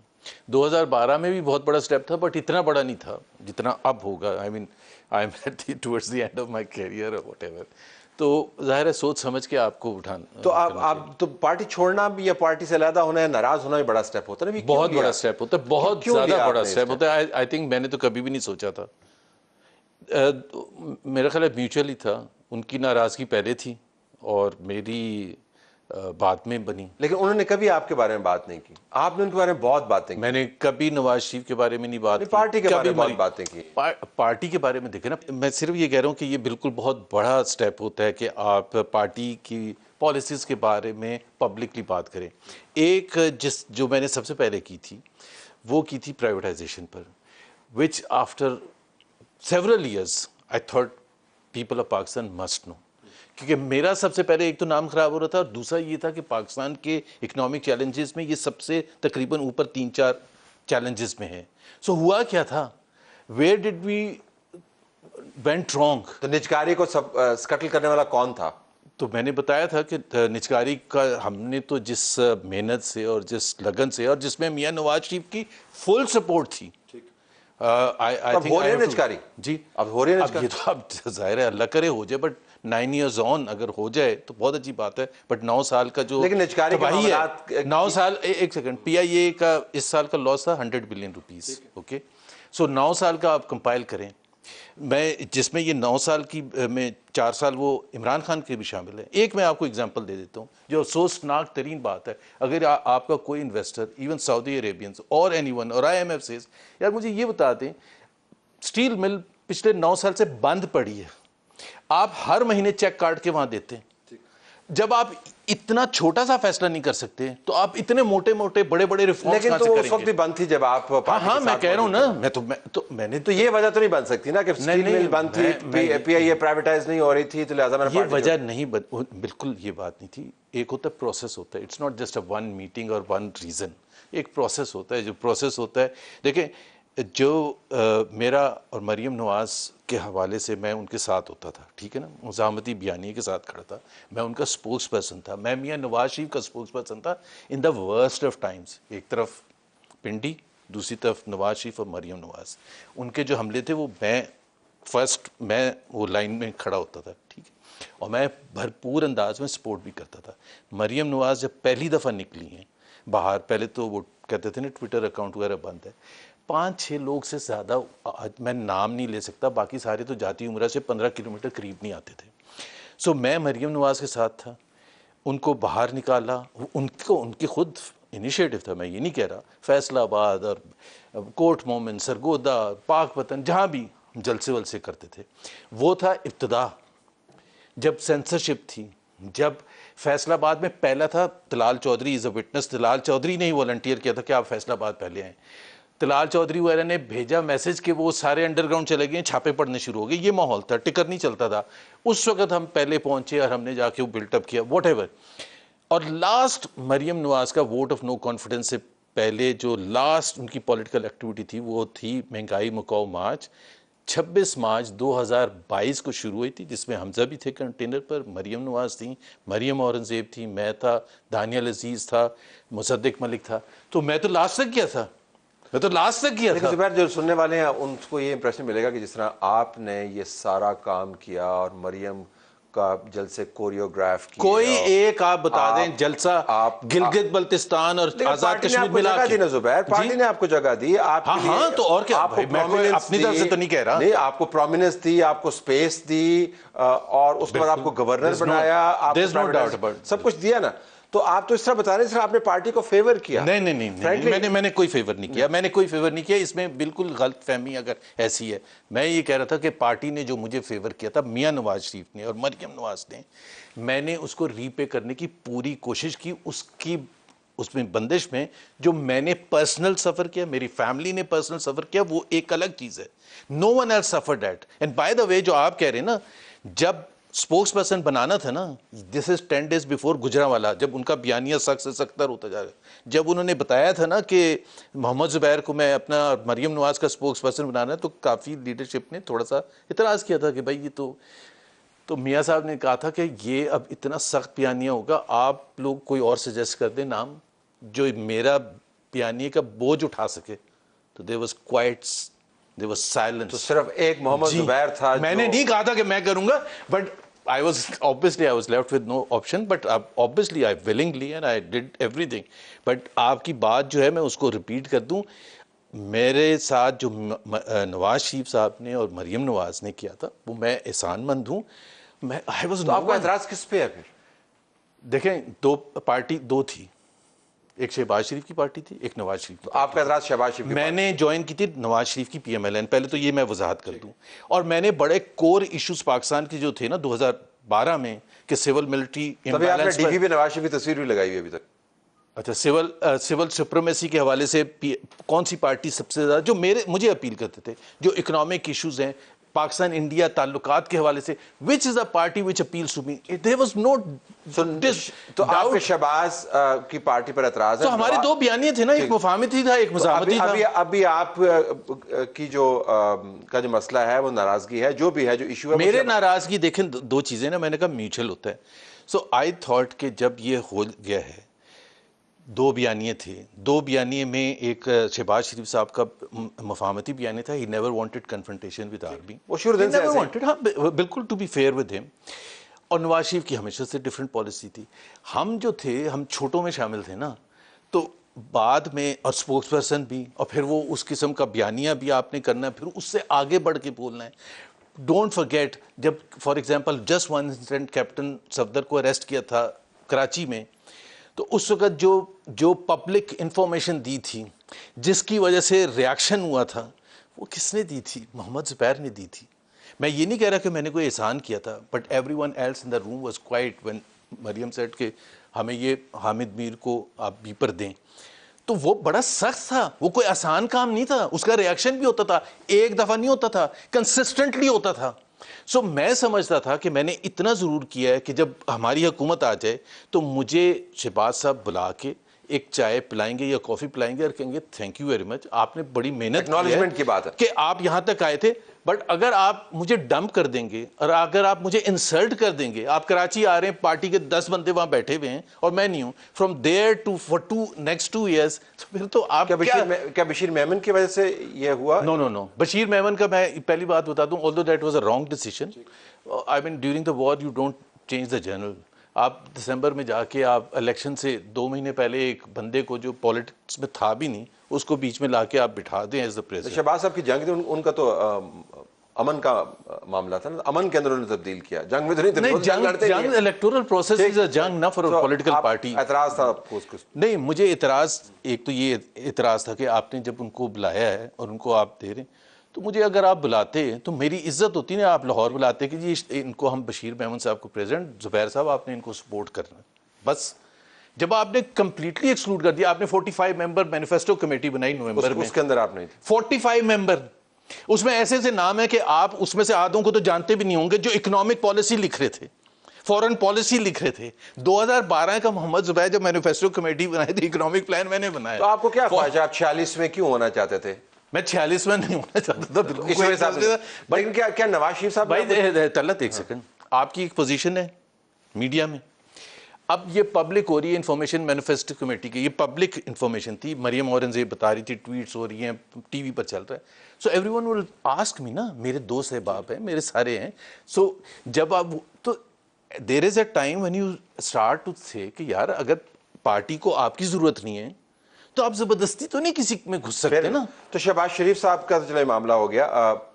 2012 में भी बहुत बड़ा स्टेप था, बट इतना बड़ा नहीं था जितना अब होगा। I mean I am towards the end of my career और व्हाटएवर। तो जाहिर है सोच समझ के आपको उठाना। तो आप तो पार्टी छोड़ना भी या पार्टी से अलग होना है, नाराज होना भी बड़ा स्टेप होता है ना? बहुत बड़ा स्टेप होता है, बहुत ज़्यादा बड़ा स्टेप होता है। आई थिंक मैंने तो कभी भी नहीं सोचा था। मेरा ख्याल है म्यूचुअल ही था। उनकी नाराज़गी पहले थी और मेरी बाद में बनी। लेकिन उन्होंने कभी आपके बारे में बात नहीं की, आपने उनके बारे में बहुत बातें की। मैंने कभी नवाज शरीफ के बारे में नहीं बात की, पार्टी के बारे में बहुत बातें की। पार्टी के बारे में देखे ना, मैं सिर्फ ये कह रहा हूँ कि ये बिल्कुल बहुत बड़ा स्टेप होता है कि आप पार्टी की पॉलिसीज़ के बारे में पब्लिकली बात करें। एक जो मैंने सबसे पहले की थी, वो की थी प्राइवेटाइजेशन पर, which after several years I thought people of Pakistan must know. क्योंकि मेरा सबसे पहले एक तो नाम खराब हो रहा था और दूसरा ये था कि पाकिस्तान के इकोनॉमिक चैलेंजेस में ये सबसे तकरीबन ऊपर 3-4 चैलेंजेस में है। सो हुआ क्या था, where did we went wrong? तो निजकारी को स्कटल करने वाला कौन था? तो मैंने बताया था कि निजकारी का हमने तो जिस मेहनत से और जिस लगन से और जिसमें मियां नवाज शरीफ की फुल सपोर्ट थी। अब हो रही है निजकारी जी, अब हो रही है निजकारी। ये तो अब जाहिर है अल्लाह करे हो जाए, बट 9 years ऑन अगर हो जाए तो बहुत अच्छी बात है। बट 9 साल का जो तबाही है, 9 साल, एक सेकंड, PIA का इस साल का लॉस था 100 बिलियन रुपीस। ओके, सो 9 साल का आप कंपाइल करें, मैं जिसमें ये 9 साल की में 4 साल वो इमरान खान के भी शामिल है। एक मैं आपको एग्जांपल दे देता हूँ जो अफसोसनाक तरीन बात है। अगर आपका कोई इन्वेस्टर इवन सऊदी अरेबियंस और एनीवन और IMF से यार मुझे ये बता दें, स्टील मिल पिछले 9 साल से बंद पड़ी है, आप हर महीने चेक काट के वहां देते हैं। जब आप इतना छोटा सा फैसला नहीं कर सकते तो आप इतने मोटे मोटे बड़े बड़े रिफॉर्म्स लेकिन कहां तो से उस करेंगे? वक्त भी बंद थी जब आप हाँ मैं कह रहा हूं ना, मैंने तो ये वजह तो नहीं बन सकती ना कि स्टील मिल बंद थी, PIA प्राइवेटाइज नहीं हो रही थी, तो लिहाजा मैंने ये वजह नहीं बिल्कुल ये बात नहीं थी। एक होता है प्रोसेस होता है, it's not just a one meeting और वन रीजन, एक प्रोसेस होता है। जो प्रोसेस होता है, देखें जो मेरा और मरियम नवाज के हवाले से मैं उनके साथ होता था, ठीक है ना, मुज़ाहमती बयानी के साथ खड़ा था, मैं उनका स्पोक्स पर्सन था, मैं मियां नवाज शरीफ का स्पोक्स पर्सन था in the worst of times. एक तरफ पिंडी, दूसरी तरफ नवाज शरीफ और मरियम नवाज, उनके जो हमले थे वो मैं वो लाइन में खड़ा होता था, ठीक है, और मैं भरपूर अंदाज में सपोर्ट भी करता था। मरियम नवाज जब पहली दफ़ा निकली हैं बाहर, पहले तो वो कहते थे ना ट्विटर अकाउंट वगैरह बंद है, 5-6 लोग से ज़्यादा, मैं नाम नहीं ले सकता, बाकी सारे तो जाती उम्र से 15 किलोमीटर करीब नहीं आते थे। सो मैं मरियम नवाज के साथ था, उनको बाहर निकाला, उनके खुद इनिशिएटिव था, मैं ये नहीं कह रहा। फैसलाबाद और कोट मोमिन, सरगोदा, पाकपतन, जहाँ भी जलसे वलसे करते थे, वो था इब्तिदा। जब सेंसरशिप थी, जब फैसलाबाद में पहला था Talal Chaudhry is a witness, Talal Chaudhry ने ही वॉलंटियर किया था कि आप फैसलाबाद पहले आएँ। तलाल चौधरी वगैरह ने भेजा मैसेज कि वो सारे अंडरग्राउंड चले गए, छापे पड़ने शुरू हो गए, ये माहौल था, टिकर नहीं चलता था। उस वक्त हम पहले पहुंचे और हमने जाके वो बिल्टअप किया, व्हाटएवर। और लास्ट मरियम नवाज का वोट ऑफ नो कॉन्फिडेंस से पहले जो लास्ट उनकी पॉलिटिकल एक्टिविटी थी वो थी महंगाई मुकाओ मार्च। 26 मार्च 2022 को शुरू हुई थी, जिसमें हमजा भी थे कंटेनर पर, मरियम नवाज थी, मरियम औरंगजेब थी, मैं था, दानियल अजीज था, मुसद्दिक मलिक था। तो मैं तो लास्ट तक गया था, मैं तो लास्ट तक किया था। जुबैर, जो सुनने वाले हैं उनको ये इंप्रेशन मिलेगा कि जिस तरह आपने ये सारा काम किया और मरियम का जलसे कोरियोग्राफ किया, कोई एक आप बता दें जलसा आप गिलगित बल्तिस्तान और आजाद कश्मीर मिला के? दी ना जुबैर, पार्टी ने आपको जगह दी, आप हाँ तो और क्या, मैं अपनी तरफ से तो नहीं कह रहा, नहीं, आपको प्रोमिनेंस दी, आपको स्पेस दी, और उसके बाद आपको गवर्नर बनाया, आपको सब कुछ दिया ना। तो आप तो इस तरह बता रहे हैं आपने पार्टी को फेवर किया। नहीं, मैंने कोई फेवर नहीं किया, मैंने कोई फेवर नहीं किया। इसमें बिल्कुल गलत फहमी अगर ऐसी है, मैं ये कह रहा था कि पार्टी ने जो मुझे फेवर किया था, मियां नवाज शरीफ ने और मरियम नवाज ने, मैंने उसको रीपे करने की पूरी कोशिश की। उसमें बंदिश में जो मैंने पर्सनल सफ़र किया, मेरी फैमिली ने पर्सनल सफ़र किया, वो एक अलग चीज़ है। No one else suffered that. And by the way, जो आप कह रहे हैं ना, जब स्पोक्स पर्सन बनाना था ना, this is 10 days before Gujranwala, जब उनका बयानिया सख्त से सख्तर होता जा रहा है, जब उन्होंने बताया था ना कि मोहम्मद जुबैर को मैं अपना मरियम नवाज का स्पोक्स पर्सन बनाना है, तो काफ़ी लीडरशिप ने थोड़ा सा इतराज़ किया था कि भाई ये तो मियाँ साहब ने कहा था कि ये अब इतना सख्त बयानिया होगा, आप लोग कोई और सजेस्ट कर दें नाम जो मेरा बयानिए का बोझ उठा सके। तो there was quite, there was silence. तो सिर्फ एक मोहम्मद जुबैर था। मैंने नहीं कहा था कि मैं करूंगा, but I was left with no option, but obviously I willingly and I did everything. But आपकी बात जो है मैं उसको रिपीट कर दूं, मेरे साथ जो नवाज शरीफ साहब ने और मरियम नवाज ने किया था वो मैं एहसानमंद हूं। मैं तो आपका एतराज किस पे है फिर? देखें, पार्टी दो थी, एक शहबाज शरीफ की पार्टी थी, एक नवाज शरीफ की। आपका एतराज शहबाज शरीफ की? मैंने ज्वाइन की थी नवाज शरीफ की PMLN, पहले तो ये मैं वजाहत कर दूं। और मैंने बड़े कोर इश्यूज पाकिस्तान के जो थे ना 2012 में, कि सिविल मिलिट्री इम्बैलेंस पर DP पे नवाज शरीफ की तस्वीर भी लगाई हुई अभी तक। अच्छा, सिविल सुप्रीमेसी के हवाले से कौन सी पार्टी सबसे ज़्यादा जो मुझे अपील करते थे, जो इकोनॉमिक इश्यूज हैं, पाकिस्तान इंडिया ताल्लुकात के हवाले से, which is a party which appeals to me, there was no this. तो आपके शहबाज की पार्टी पर एतराज है? तो हमारे दो बयानिए थे ना, एक मुफाहमती था, एक मुज़ाहमती था। अभी आप की जो का जो मसला है, वो नाराजगी है, जो भी है, जो इशू है, मेरे नाराजगी देखें दो चीजें ना, मैंने कहा म्यूचुअल होता है। सो आई थॉट कि जब ये हो गया है, दो बयानिए थे, दो बयानिए में एक शहबाज शरीफ साहब का मुफाहमती बयानिया था, he never wanted confrontation with army, वो शुरू दिन से ऐसे वांटेड, हाँ बिल्कुल, to be fair with him. और नवाज शरीफ की हमेशा से डिफरेंट पॉलिसी थी। हम जो थे, हम छोटों में शामिल थे ना, तो बाद में और स्पोक्स पर्सन भी, और फिर वो उस किस्म का बयानिया भी आपने करना है, फिर उससे आगे बढ़ के बोलना है। डोंट फॉरगेट, जब for example just one incident captain Safdar को अरेस्ट किया था कराची में, तो उस वक्त जो पब्लिक इंफॉर्मेशन दी थी, जिसकी वजह से रिएक्शन हुआ था, वो किसने दी थी? मोहम्मद ज़ुबैर ने दी थी। मैं ये नहीं कह रहा कि मैंने कोई एहसान किया था, but everyone else in the room was quiet when Maryam said कि हमें ये हामिद मीर को आप बीपर दें। तो वो बड़ा सख्त था, वो कोई आसान काम नहीं था, उसका रिएक्शन भी होता था, एक दफ़ा नहीं होता था, कंसिस्टेंटली होता था। सो मैं समझता था कि मैंने इतना ज़रूर किया है कि जब हमारी हुकूमत आ जाए तो मुझे शहबाज साहब बुला के एक चाय पिलाएंगे या कॉफ़ी पिलाएंगे और कहेंगे थैंक यू वेरी मच, आपने बड़ी मेहनत एक्नॉलेजमेंट की बात है कि आप यहाँ तक आए थे, बट अगर आप मुझे डंप कर देंगे और अगर आप मुझे इंसल्ट कर देंगे, आप कराची आ रहे हैं, पार्टी के 10 बंदे वहाँ बैठे हुए हैं और मैं नहीं हूँ, from there to for next 2 years, फिर तो आप क्या बशीर मेमन की वजह से ये हुआ? नो, बशीर मेमन का मैं पहली बात बता दूं, although that was a wrong decision. I mean during the war you don't change the general. आप दिसंबर में जाके आप इलेक्शन से 2 महीने पहले एक बंदे को जो पॉलिटिक्स में था भी नहीं, उसको बीच में लाके आप बिठा दें एज द प्रेसिडेंट। शहबाज साहब की जंग थी, उनका तो अमन का मामला था ना, अमन के अंदर उन्होंने तब्दील किया, जंग में तो नहीं, जंग इलेक्टोरल प्रोसेस इज अ जंग, ना फॉर अ पॉलिटिकल पार्टी। एतराज था आपको? नहीं, मुझे एतराज, एक तो ये एतराज था कि आपने जब उनको बुलाया है और उनको आप दे रहे हैं, तो मुझे अगर आप बुलाते तो मेरी इज्जत होती ना, आप लाहौर बुलाते कि जी इनको हम बशीर मेमन साहब को प्रेसिडेंट, ज़ुबैर साहब आपने इनको सपोर्ट करना। बस जब आपने कंप्लीटली एक्सक्लूड कर दिया, आपने 45 मेंबर मैनिफेस्टो कमेटी बनाई नवंबर में, उसके अंदर आपने 45 मेंबर, उसमें ऐसे ऐसे नाम है कि आप उसमें से आधों को तो जानते भी नहीं होंगे, जो इकोनॉमिक पॉलिसी लिख रहे थे, फॉरेन पॉलिसी लिख रहे थे। 2012 का मोहम्मद ज़ुबैर जब मैनिफेस्टो कमेटी बनाई थी, इकोनॉमिक प्लान मैंने बनाया। तो आपको क्या ख्वाहिश है, आप 46 में क्यों होना चाहते थे? मैं 46 में नहीं होना चाहता था, लेकिन क्या नवाज शरीफ साहब भाई तलत एक सेकंड, आपकी एक पोजीशन है मीडिया में, अब ये पब्लिक हो रही है इंफॉर्मेशन मैनिफेस्टो कमेटी की, ये पब्लिक इंफॉर्मेशन थी, मरियम औरंगजेब बता रही थी, ट्वीट्स हो रही हैं, टीवी पर चल रहा है, so everyone will ask me ना, मेरे दोस्त है, बाप है, मेरे सारे हैं, सो जब आप तो there is a time when you start to say कि यार अगर पार्टी को आपकी जरूरत नहीं है तो आप जबरदस्ती तो नहीं किसी में घुस सकते ना। तो शहबाज शरीफ साहब का तो चले मामला हो गया,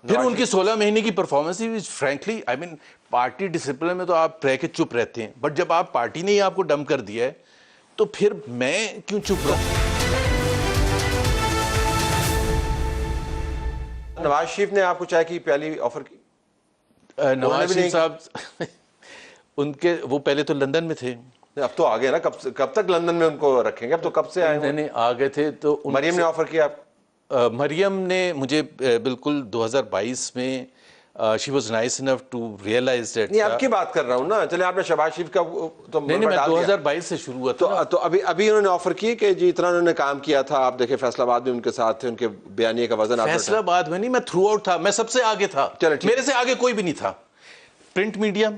फिर उनकी 16 महीने की performance frankly I mean, party discipline में तो आप रह के चुप रहते हैं, बट जब आप पार्टी ने ही आपको डंप कर दिया है तो फिर मैं क्यों चुप रहूं? नवाज शरीफ ने आपको चाय की प्याली ऑफर की? नवाज शरीफ साहब उनके वो पहले तो लंदन में थे, अब तो आ गए ना, कब तक लंदन में उनको रखेंगे? अब तो कब से आए? नहीं आ गए थे तो मरियम ने ऑफर किया आप? मरियम ने मुझे बिल्कुल 2022 में she was nice enough to realise that. नहीं, आपकी बात कर रहा हूँ ना, चले आपने शहबाज शरीफ का तो नहीं, मैं 2022 से शुरू हुआ था तो अभी उन्होंने ऑफर की कि जी इतना उन्होंने काम किया था, आप देखे फैसलाबाद में उनके साथ थे, उनके बयानिए का वजन, फैसलाबाद में नहीं, मैं थ्रू आउट था, मैं सबसे आगे था, मेरे से आगे कोई भी नहीं था। Print media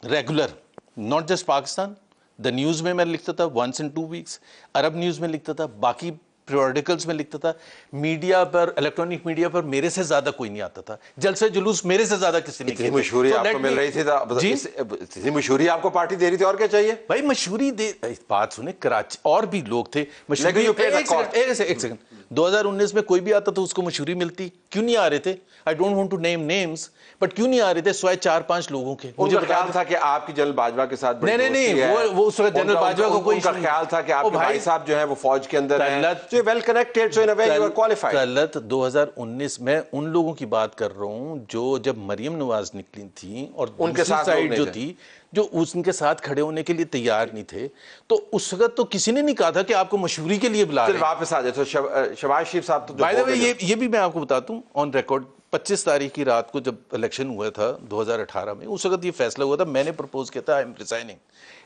regular, not just Pakistan, the news में मैं लिखता था once in 2 weeks, Arab news में लिखता था, बाकी प्रियोडिकल्स में लिखता था, मीडिया पर, इलेक्ट्रॉनिक मीडिया पर मेरे से ज्यादा कोई नहीं आता था, जलसे जुलूस मेरे से ज्यादा किसी ने किया। मशहूरी आपको मिल रही थी, इतनी मशहूरी आपको पार्टी दे रही थी, और क्या चाहिए भाई? मशहूरी दे, बात सुने, कराची और भी लोग थे मशहूरी। एक सेकंड, 2019 में कोई भी आता तो उसको मशहूरी मिलती, क्यों नहीं आ रहे थे? I don't want to name names, but क्यों नहीं आ रहे थे? सिवाय 4-5 लोगों के। मुझे ख्याल था कि आपकी जनरल बाजवा के साथ नहीं, वो उस वक्त जनरल बाजवा को कोई ख्याल था कि आपके भाई साहब जो है वो फौज के अंदर हैं, तो well connected, so in a way you are qualified. गलत, 2019 में उन लोगों की बात कर रहा हूं जो जब मरियम नवाज निकली थी और उनके साथ साइड जो थी, जो उनके साथ खड़े होने के लिए तैयार नहीं थे, तो उस वक्त तो किसी ने नहीं कहा था कि आपको मशहूरी के लिए बुला रहे हैं। वापस आ जाए तो शहबाज शरीफ साहब तो बाय द वे ये भी मैं आपको बताता हूं ऑन रिकॉर्ड, 25 तारीख की रात को जब इलेक्शन हुआ था 2018 में, उस वक्त ये फैसला हुआ था, मैंने प्रपोज किया था I am resigning,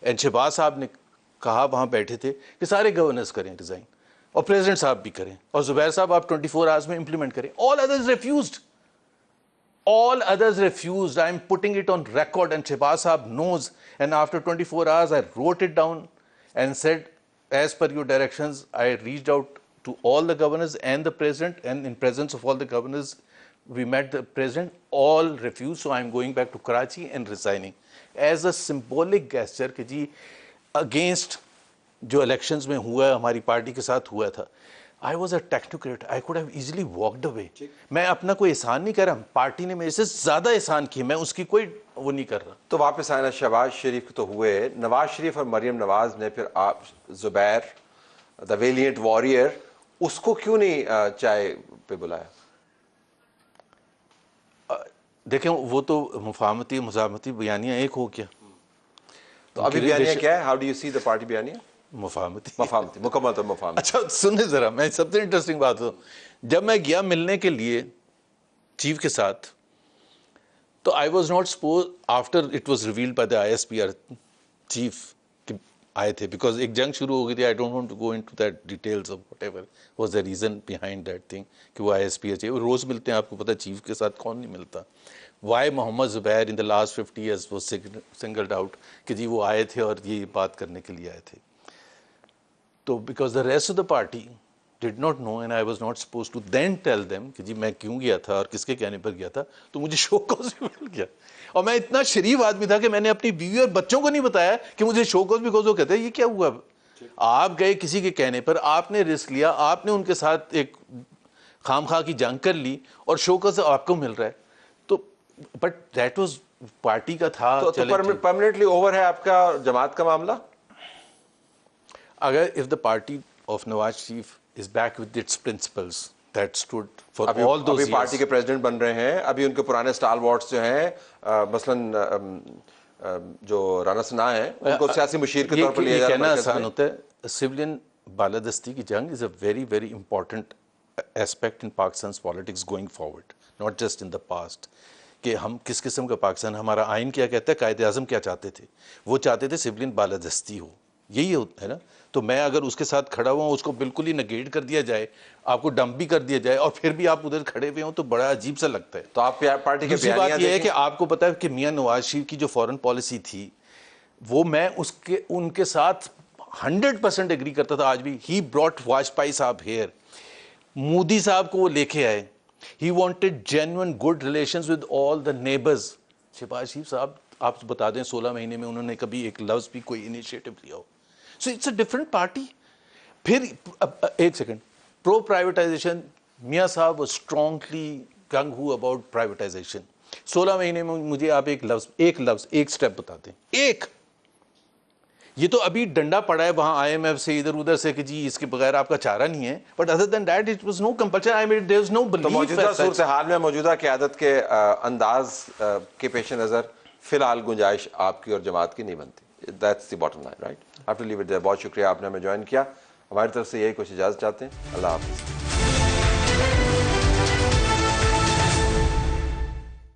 and Shahbaz साहब ने कहा, वहां बैठे थे, कि सारे गवर्नर्स करें रिजाइन और प्रेसिडेंट साहब भी करें और जुबैर साहब आप 24 आवर्स में इंप्लीमेंट करें। All others refused, all others refused. I am putting it on record and Shehbaz Saab knows, and after 24 hours I wrote it down and said, as per your directions, I reached out to all the governors and the president, and in presence of all the governors we met the president, all refused, so I am going back to Karachi and resigning as a symbolic gesture कि जी against जो elections में हुआ हमारी party के साथ हुआ था, I was a technocrat, I could have easily walked away. मैं अपना कोई एहसान नहीं कर रहा, पार्टी ने मेरे से ज़्यादा एहसान किए, मैं उसकी कोई वो नहीं कर रहा। तो वापस आए ना, शहबाज शरीफ तो हुए, नवाज शरीफ और मरियम नवाज ने फिर आप जुबैर द वेलिएंट वॉरियर, उसको क्यों नहीं चाय पे बुलाया? देखें, वो तो मुफाहमती मुजामती बयानियाँ एक हो गया। तो अभी बयानिया क्या है? How do you see the party बयानिया? मुफाहमती मुकम्मल तो मुफाहमती। अच्छा सुने ज़रा, मैं सबसे इंटरेस्टिंग बात हो, जब मैं गया मिलने के लिए चीफ के साथ, तो आई was not suppose, after it was revealed by the ISPR chief कि आए थे, बिकॉज एक जंग शुरू हो गई थी। I don't want to go into that details of whatever was the reason behind that thing कि वो ISPR चाहिए। वो रोज़ मिलते हैं, आपको पता है चीफ के साथ कौन नहीं मिलता। Why Mohammad Zubair in the last 50 years वो सिंगल्ड आउट कि जी वो आए थे और ये बात करने के लिए आए थे। तो because the rest of the party did not know and I was not suppose to then tell them कि जी मैं क्यों गया था और किसके कहने पर गया था, तो मुझे शो कॉज भी मिल गया। और मैं इतना शरीफ आदमी था कि मैंने अपनी बीवी और बच्चों को नहीं बताया कि मुझे शो कॉज, बिकॉज वो कहते हैं ये क्या हुआ, आप गए किसी के कहने पर, आपने रिस्क लिया, आपने उनके साथ एक खामखा की जंग कर ली और शो कॉज आपको मिल रहा है। तो बट दैट वाज पार्टी का था। तो परमानेंटली ओवर है आपका जमात का मामला? अगर if the party of Nawaz Sharif is back with its principles that stood for all those अभी पार्टी के प्रेसिडेंट बन रहे हैं, अभी उनके पुराने स्टालवॉर्ट्स जो हैं, मसलन जो राना सना है, उनको सियासी मुशीर के तौर पर लिया जा रहा है। कहना आसान होता है, सिविलियन बालादस्ती की जंग is a very very important aspect in Pakistan politics going forward, not just in the past. कि हम किस किस्म का पाकिस्तान, हमारा आइन क्या कहता है, कायदे आज़म क्या चाहते थे, वो चाहते थे सिविलियन बालादस्ती हो, यही है ना। तो मैं अगर उसके साथ खड़ा हुआ हूँ, उसको बिल्कुल ही नेगेट कर दिया जाए, आपको डंप भी कर दिया जाए और फिर भी आप उधर खड़े हुए हो, तो बड़ा अजीब सा लगता है। तो आप पार्टी के दूसरी बात यह है कि आपको पता है कि मियां नवाज शरीफ की जो फॉरेन पॉलिसी थी, वो मैं उसके उनके साथ 100% एग्री करता था आज भी। ही ब्रॉट वाजपेयी साहब हेयर, मोदी साहब को वो लेके आए, he wanted genuine good relations with all the neighbours. Shahbaz Sharif साहब आप बता दें 16 महीने में उन्होंने कभी एक लफ्ज भी कोई इनिशिएटिव लिया हो। So it's a different party. फिर एक सेकंड, प्रो प्राइवेटाइजेशन, मियां साहब was strongly gung ho about privatisation. 16 महीने में मुझे आप एक लफ्ज एक स्टेप बता दें, एक। ये तो अभी डंडा पड़ा है वहां IMF से इधर उधर से कि जी इसके बगैर आपका चारा नहीं है, but other than that it was no compulsion. I mean there is no belief. तो मौजूदा सूरत हाल में, मौजूदा क़यादत के अंदाज के पेश नज़र फिलहाल गुंजाइश आपकी और जमात की नहीं बनती। That's the bottom line, right? I have to leave it there. बहुत शुक्रिया, आपने हमें ज्वाइन किया। हमारी तरफ से यही कुछ इजाज़त चाहते हैं। अल्लाह हाफ़िज़।